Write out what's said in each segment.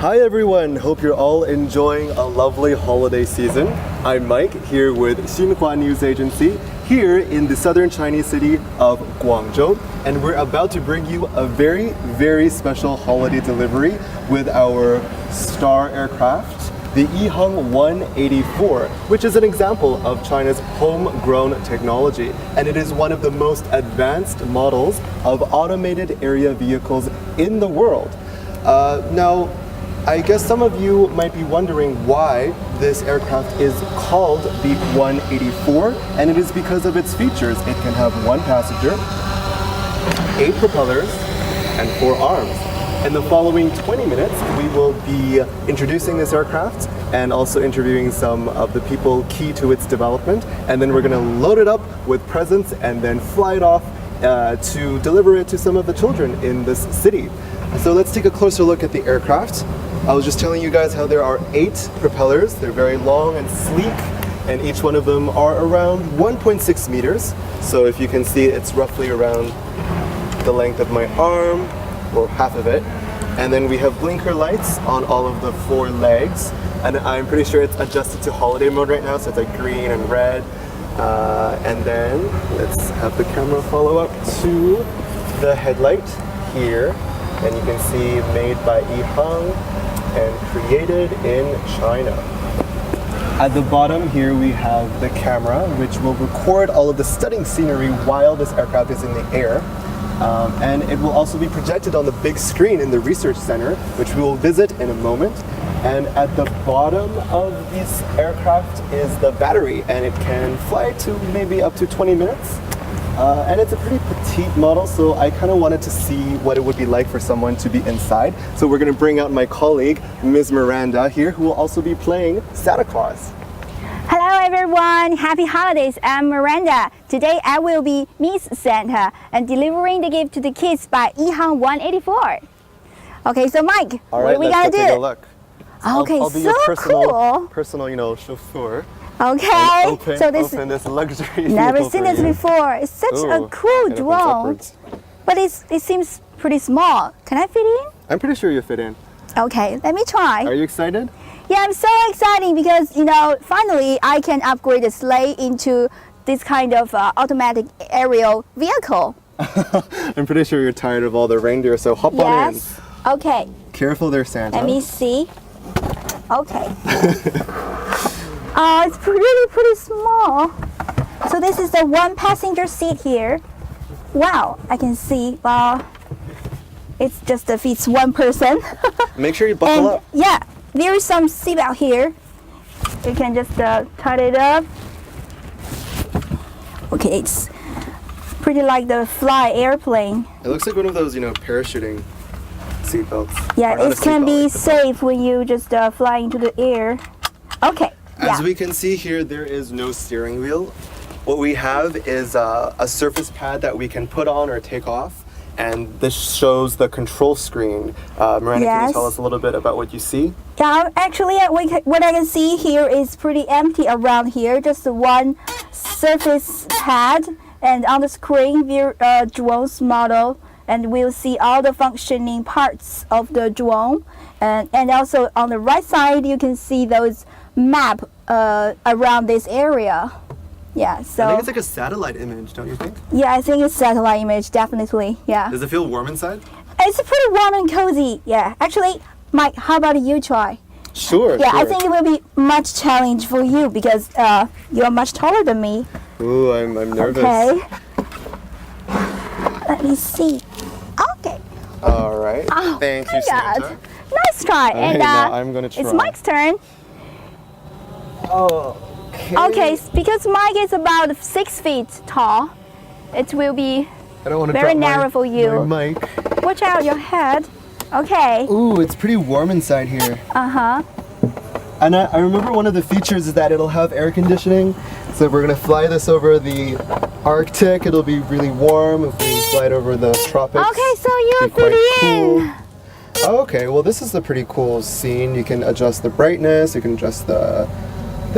Hi everyone, hope you're all enjoying a lovely holiday season. I'm Mike here with Xinhua News Agency here in the southern Chinese city of Guangzhou, and we're about to bring you a very special holiday delivery with our star aircraft, the EHang 184, which is an example of China's homegrown technology, and it is one of the most advanced models of automated area vehicles in the world. Now, I guess some of you might be wondering why this aircraft is called the 184, and it is because of its features. It can have 1 passenger, 8 propellers, and 4 arms. In the following 20 minutes, we will be introducing this aircraft and also interviewing some of the people key to its development, and then we're going to load it up with presents and then fly it off to deliver it to some of the children in this city. So let's take a closer look at the aircraft. I was just telling you guys how there are 8 propellers. They're very long and sleek, and each one of them are around 1.6 meters. So if you can see, it's roughly around the length of my arm, or half of it. And then we have blinker lights on all of the 4 legs, and I'm pretty sure it's adjusted to holiday mode right now, so it's like green and red. And then let's have the camera follow up to the headlight here, and you can see made by EHang and created in China. At the bottom here we have the camera, which will record all of the stunning scenery while this aircraft is in the air. And it will also be projected on the big screen in the research center, which we will visit in a moment. And at the bottom of this aircraft is the battery, and it can fly to maybe up to 20 minutes. And it's a pretty petite model, so I kind of wanted to see what it would be like for someone to be inside. So we're going to bring out my colleague, Ms. Miranda here, who will also be playing Santa Claus. Hello everyone, happy holidays. I'm Miranda. Today I will be Miss Santa and delivering the gift to the kids by EHang 184. Okay, so Mike, what are we gonna do? Take a look. Okay, I'll be so your cool. personal, chauffeur. Okay, Open this luxury never seen this before. It's such a cool drone, but it seems pretty small. Can I fit in? I'm pretty sure you fit in. Okay, let me try. Are you excited? Yeah, I'm so excited because finally I can upgrade the sleigh into this kind of automatic aerial vehicle. I'm pretty sure you're tired of all the reindeer, so hop on in. Yes. Okay. Careful there, Santa. Let me see. Okay. It's pretty small. So this is the 1 passenger seat here. Wow, I can see. Wow, it's just fits 1 person. Make sure you buckle up. Yeah, there is some seatbelt here. You can just tie it up. Okay, it's pretty like the fly airplane. It looks like one of those, parachuting seatbelts. Yeah, it can be safe when you just fly into the air. Okay. As we can see here, there is no steering wheel. What we have is a surface pad that we can put on or take off, and this shows the control screen. Miranda, can you tell us a little bit about what you see? Yeah, actually, what I can see here is pretty empty around here. Just 1 surface pad, and on the screen, drone's model, and we'll see all the functioning parts of the drone. And also on the right side, you can see those map around this area. Yeah, so I think it's like a satellite image, don't you think? Yeah, I think it's satellite image, definitely. Yeah. Does it feel warm inside? It's pretty warm and cozy. Yeah. Actually, Mike, how about you try? Sure. Yeah, sure. I think it will be much challenge for you because you're much taller than me. Ooh, I'm nervous. Okay. Let me see. Okay. All right. Oh, Thank you, Santa. Nice try. And now I'm gonna try. It's Mike's turn. Okay, because Mike is about 6 feet tall, it will be very narrow for you. My mic. Watch out your head. Okay. Ooh, it's pretty warm inside here. Uh-huh. And I remember one of the features is that it'll have air conditioning. So if we're gonna fly this over the Arctic, it'll be really warm. If we fly it over the tropics, okay, so you're fitting in. Okay, well this is a pretty cool scene. You can adjust the brightness, you can adjust the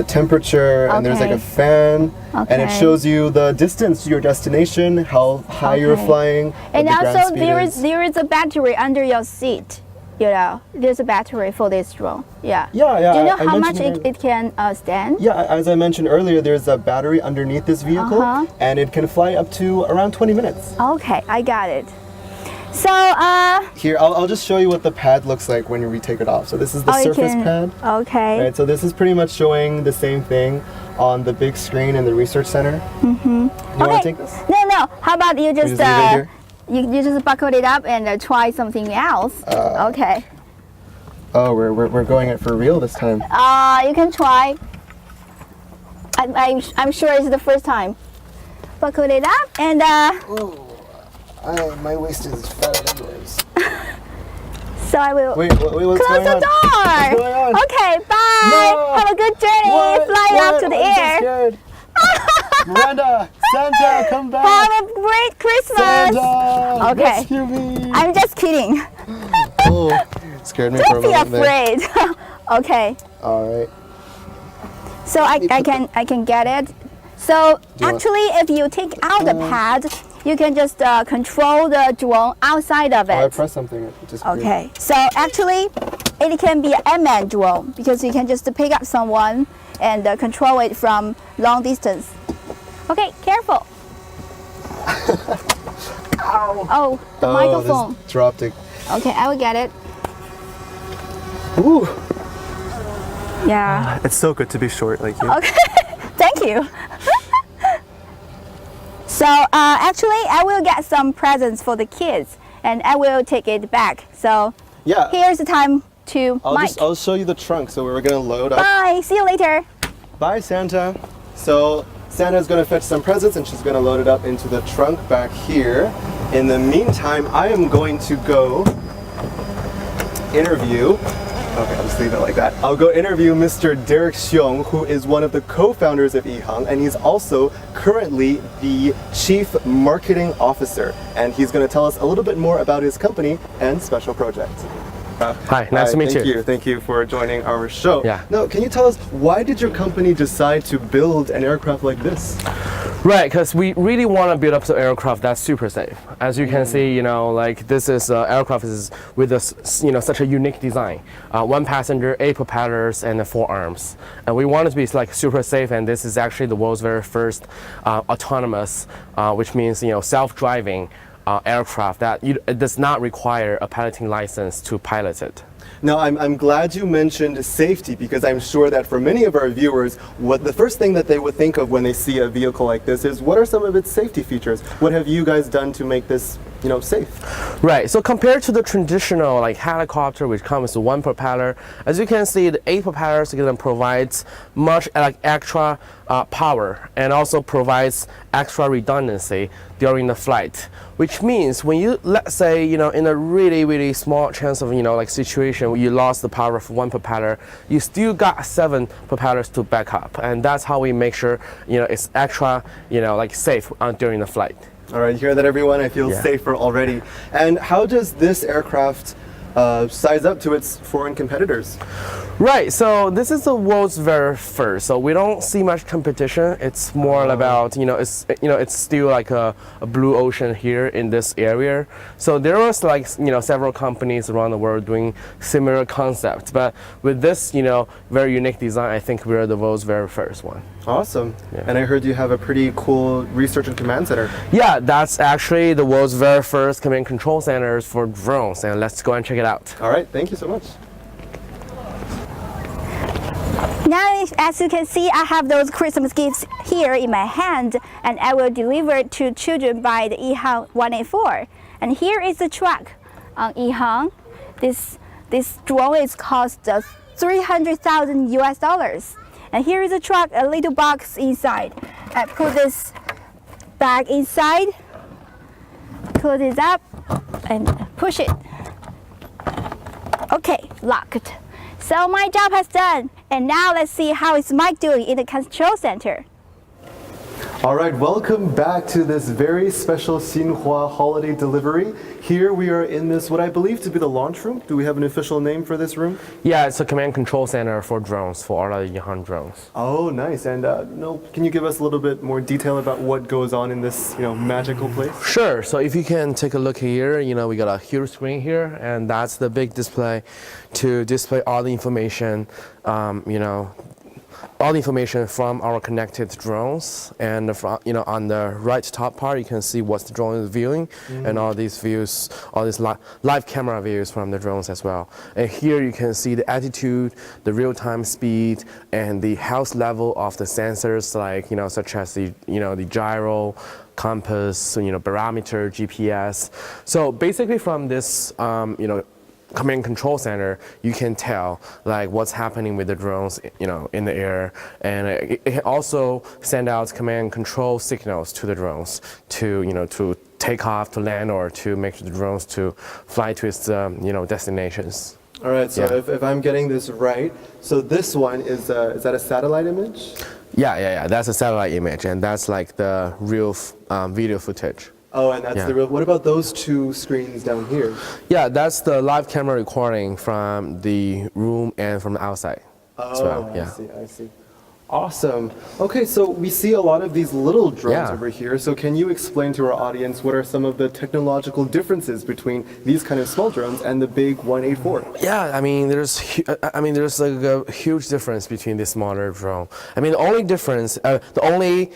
temperature, and there's like a fan, and it shows you the distance to your destination, how high you're flying, and also there is a battery under your seat. there's a battery for this drone. Yeah. Yeah. Do you know I how much mentioned it can stand? Yeah, as I mentioned earlier, there's a battery underneath this vehicle, and it can fly up to around 20 minutes. Okay, I got it. So, Here, I'll just show you what the pad looks like when we take it off. So this is the surface pad. Okay. Right, so this is pretty much showing the same thing on the big screen in the research center. You want to take this? No. How about you just leave it here? you just buckle it up and try something else? Okay. Oh, we're going it for real this time. You can try. I'm sure it's the first time. Buckle it up and My waist is fat anyways. so I will Wait, what's close going the on? door. What's going on? Okay, bye. No. Have a good journey. Fly up to the I'm air. so scared. Miranda, Santa, come back. Have a great Christmas. Santa, Okay. rescue me. I'm just kidding. Oh, scared me for a Don't be moment there. afraid. Okay. All right. So I can get it. So you want- actually, if you take out the pad, you can just control the drone outside of Oh, I it. pressed something. It just Okay. So actually, it can be an unmanned drone because you can just pick up someone and control it from long distance. Okay, careful. Ow. Oh, the microphone. This dropped it. Okay, I will get it. Ooh. Yeah. It's so good to be short like you. Okay. Thank you. So actually, I will get some presents for the kids, and I will take it back. So Yeah. here's the time to Mike. I'll show you the trunk. So we're gonna load up. Bye. See you later. Bye, Santa. So Santa's gonna fetch some presents and she's gonna load it up into the trunk back here. In the meantime, I am going to go interview. Okay, I'll just leave it like that. I'll go interview Mr. Derek Xiong, who is one of the co-founders of Yihang, and he's also currently the Chief Marketing Officer. And he's gonna tell us a little bit more about his company and special project. Hi, nice to meet you. Thank you for joining our show. Yeah. Now, can you tell us why did your company decide to build an aircraft like this? Right, because we really want to build up an aircraft that's super safe. As you can see, like this is aircraft is with a, such a unique design. One passenger, 8 propellers, and 4 arms. And we want it to be like super safe. And this is actually the world's very first autonomous, which means self-driving aircraft that it does not require a piloting license to pilot it. Now, I'm glad you mentioned safety because I'm sure that for many of our viewers, the first thing that they would think of when they see a vehicle like this is what are some of its safety features? What have you guys done to make this, safe? Right. So compared to the traditional like helicopter, which comes with 1 propeller, as you can see, the 8 propellers provides much extra power and also provides extra redundancy during the flight. Which means when you, let's say, in a really small chance of, like situation where you lost the power of 1 propeller, you still got 7 propellers to back up. And that's how we make sure, it's extra, like safe during the flight. All right, you hear that, everyone? I feel safer already. And how does this aircraft size up to its foreign competitors? Right, so this is the world's very first. So we don't see much competition. It's more about, it's still like a blue ocean here in this area. So there was like, several companies around the world doing similar concepts. But with this, very unique design, I think we're the world's very first one. Awesome. Yeah. And I heard you have a pretty cool research and command center. Yeah, that's actually the world's very first command and control centers for drones. And let's go and check it out. All right, thank you so much. Now, as you can see, I have those Christmas gifts here in my hand, and I will deliver it to children by the Yihang 184. And here is the truck on Yihang. This drone is cost $300,000 US. And here is a truck, a little box inside. I put this bag inside, close it up, and push it. Okay, locked. So my job has done. And now let's see how is Mike doing in the control center. All right, welcome back to this very special Xinhua holiday delivery. Here we are in this, what I believe to be the launch room. Do we have an official name for this room? Yeah, it's a command control center for drones, for all the Yihan drones. Oh, nice. And can you give us a little bit more detail about what goes on in this, magical place? Sure. So if you can take a look here, we got a huge screen here, and that's the big display to display all the information, all the information from our connected drones, and on the right top part you can see what the drone is viewing, and all these views, all these live camera views from the drones as well. And here you can see the altitude, the real-time speed, and the health level of the sensors, like such as the gyro, compass, barometer, GPS. So basically from this command control center, you can tell like what's happening with the drones, in the air, and it can also send out command control signals to the drones to take off, to land, or to make the drones to fly to its destinations. All right, so Yeah. if I'm getting this right, so this one is that a satellite image? Yeah. That's a satellite image, and that's like the real video footage. Oh, and that's Yeah. the real. What about those two screens down here? Yeah, that's the live camera recording from the room and from the outside as well. Yeah. I see. Awesome. Okay, so we see a lot of these little drones Yeah. over here. So can you explain to our audience what are some of the technological differences between these kind of small drones and the big 184? Yeah, there's like a huge difference between this smaller drone. The only difference, the only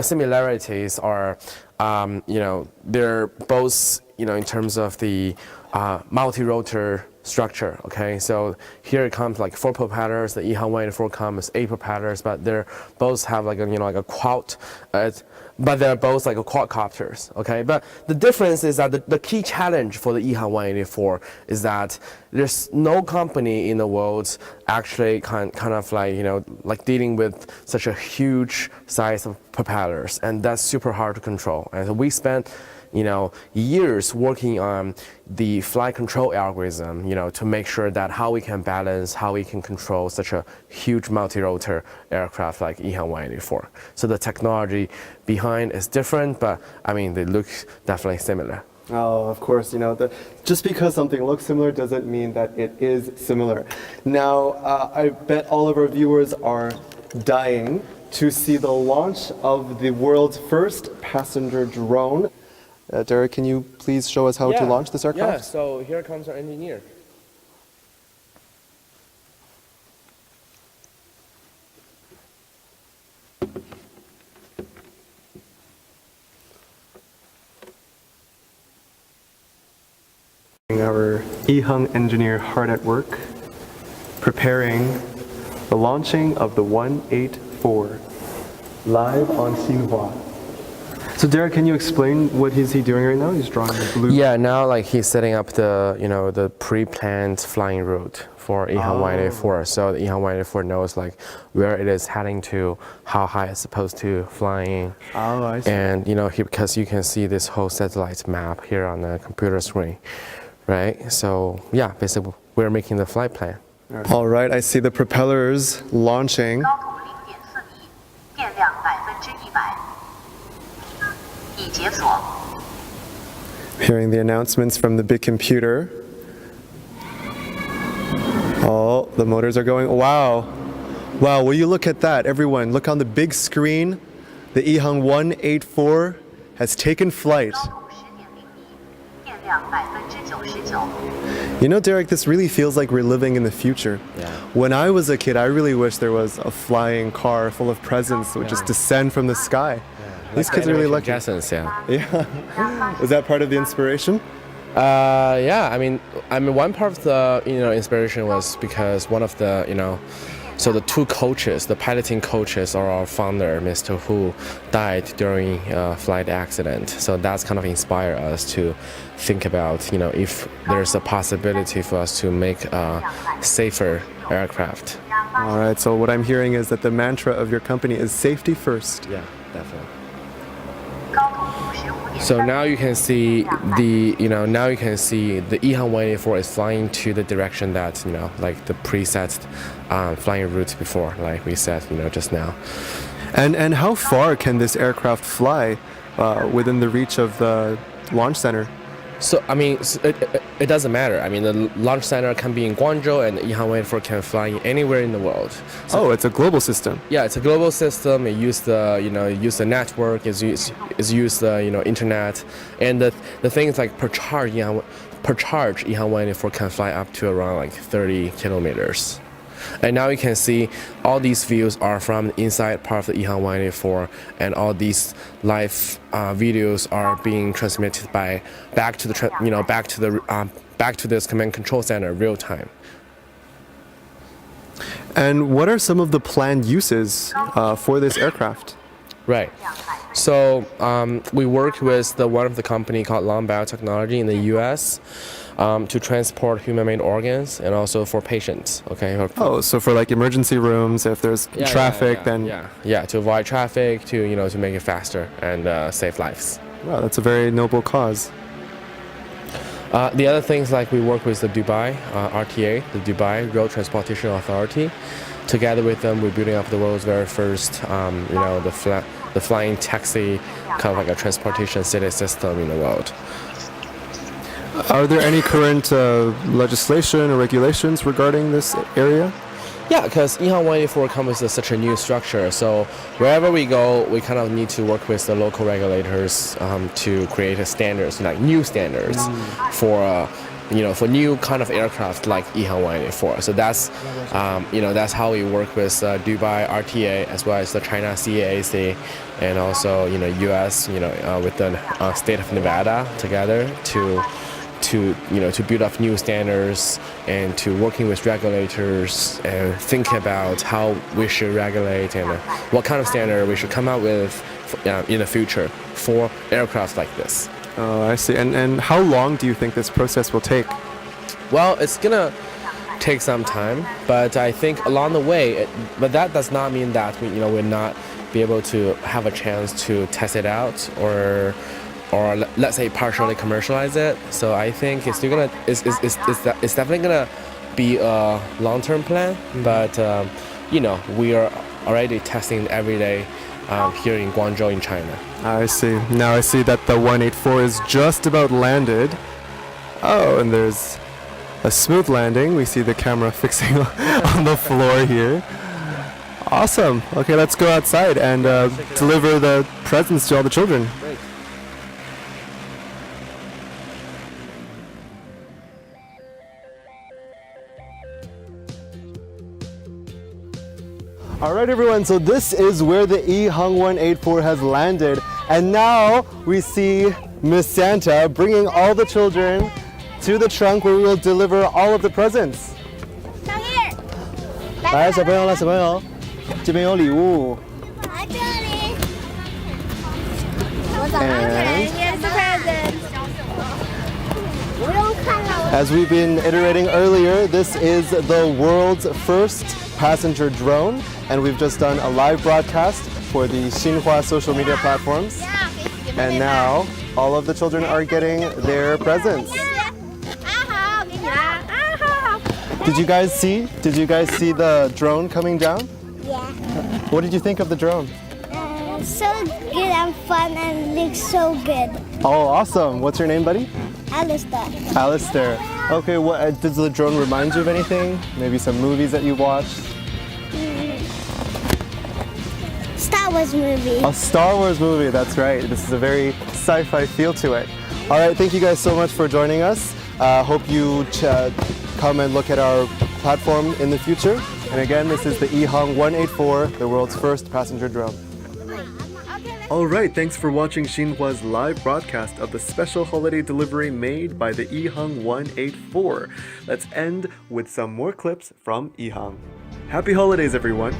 similarities are, they're both, in terms of the multi-rotor structure. Okay, so here it comes like 4 propellers. The Yihan 184 comes 8 propellers, but they're both have like a quad. But they're both like a quadcopters, okay? But the difference is that the key challenge for the Yihan 184 is that there's no company in the world actually kind of like dealing with such a huge size of propellers, and that's super hard to control. And so we spent years working on the flight control algorithm, to make sure that how we can balance, how we can control such a huge multi-rotor aircraft like Yihan 184. So the technology behind is different, but they look definitely similar. Oh, of course, just because something looks similar doesn't mean that it is similar. Now, I bet all of our viewers are dying to see the launch of the world's first passenger drone. Derek, can you please show us how to launch this aircraft? Yeah, so here comes our engineer. Our Yihan engineer hard at work, preparing the launching of the 184 live on Xinhua. So Derek, can you explain what is he doing right now? He's drawing the blue. Yeah, now like he's setting up the pre-planned flying route for Yihan 184. So the Yihan 184 knows like where it is heading to, how high it's supposed to flying. Oh, I see. And because you can see this whole satellite map here on the computer screen, right? So yeah, basically we're making the flight plan. All right, I see the propellers launching. 高度0.4米，电量100%，已解锁。 Hearing the announcements from the big computer. Oh, the motors are going. Wow. Wow, will you look at that? Everyone, look on the big screen. The Yihan 184 has taken flight. 高度10.0米，电量99%。 Derek, this really feels like we're living in the future. Yeah. When I was a kid, I really wish there was a flying car full of presents that would just descend from the sky. These kids are really lucky. Essence, yeah. Yeah. Was that part of the inspiration? Yeah, one part of the inspiration was because one of the so the 2 coaches, the piloting coaches, are our founder, Mr. Hu, died during a flight accident. So that's kind of inspired us to think about if there's a possibility for us to make a safer aircraft. All right. So what I'm hearing is that the mantra of your company is safety first. Yeah, definitely. 高度55.3 So now you can see the Yihan 184 is flying to the direction that like the preset flying route before, like we said just now. And how far can this aircraft fly within the reach of the launch center? So I mean, it doesn't matter. I mean, the launch center can be in Guangzhou, and the EHang 184 can fly anywhere in the world. So, It's a global system. yeah, it's a global system. It uses the network. It's use the internet, and the thing is like per charge EHang 184 can fly up to around like 30 kilometers. And now you can see all these views are from the inside part of the EHang 184, and all these live videos are being transmitted back to this command control center real time. And what are some of the planned uses for this aircraft? Right. So we worked with one of the company called Long Biotechnology in the U.S. To transport human-made organs and also for patients. Okay. So for like emergency rooms, if there's traffic, then to avoid traffic, to make it faster and save lives. Wow, that's a very noble cause. The other things like we work with the Dubai RTA, the Dubai Road Transportation Authority. Together with them, we're building up the world's very first, the flying taxi, kind of like a transportation city system in the world. Are there any current legislation or regulations regarding this area? Yeah, because EHang 184 comes with such a new structure, so wherever we go, we kind of need to work with the local regulators to create standards, like new standards for new kind of aircraft like EHang 184. So that's that's how we work with Dubai RTA as well as the China CAAC, and also US with the state of Nevada together to build up new standards and to working with regulators and think about how we should regulate and what kind of standard we should come out with in the future for aircraft like this. Oh, I see. And how long do you think this process will take? Well, it's gonna take some time, but I think along the way, but that does not mean that we'll not be able to have a chance to test it out or let's say partially commercialize it. So I think it's still gonna it's definitely gonna be a long-term plan, but we are already testing every day here in Guangzhou in China. I see. Now I see that the 184 is just about landed. Oh, and there's a smooth landing. We see the camera fixing on the floor here. Awesome. Okay, let's go outside and deliver the presents to all the children. Great. All right, everyone, so this is where the EHang 184 has landed. And now we see Miss Santa bringing all the children to the trunk where we will deliver all of the presents. 来，小朋友，这边有礼物。来这里。我早上起来应该是 present。不用看了。 As we've been iterating earlier, this is the world's first passenger drone, and we've just done a live broadcast for the Xinhua social media platforms. And now all of the children are getting their presents. 好，给你啦。好。 Did you guys see the drone coming down? Yeah. What did you think of the drone? So good and fun and looks so good. Oh, awesome. What's your name, buddy? Alistair. Alistair. Okay, what does the drone remind you of anything? Maybe some movies that you watched? Star Wars movie. A Star Wars movie, that's right. This is a very sci-fi feel to it. All right, thank you guys so much for joining us. Hope you come and look at our platform in the future. And again, this is the EHang 184, the world's first passenger drone. All right, thanks for watching Xinhua's live broadcast of the special holiday delivery made by the EHang 184. Let's end with some more clips from EHang. Happy holidays, everyone.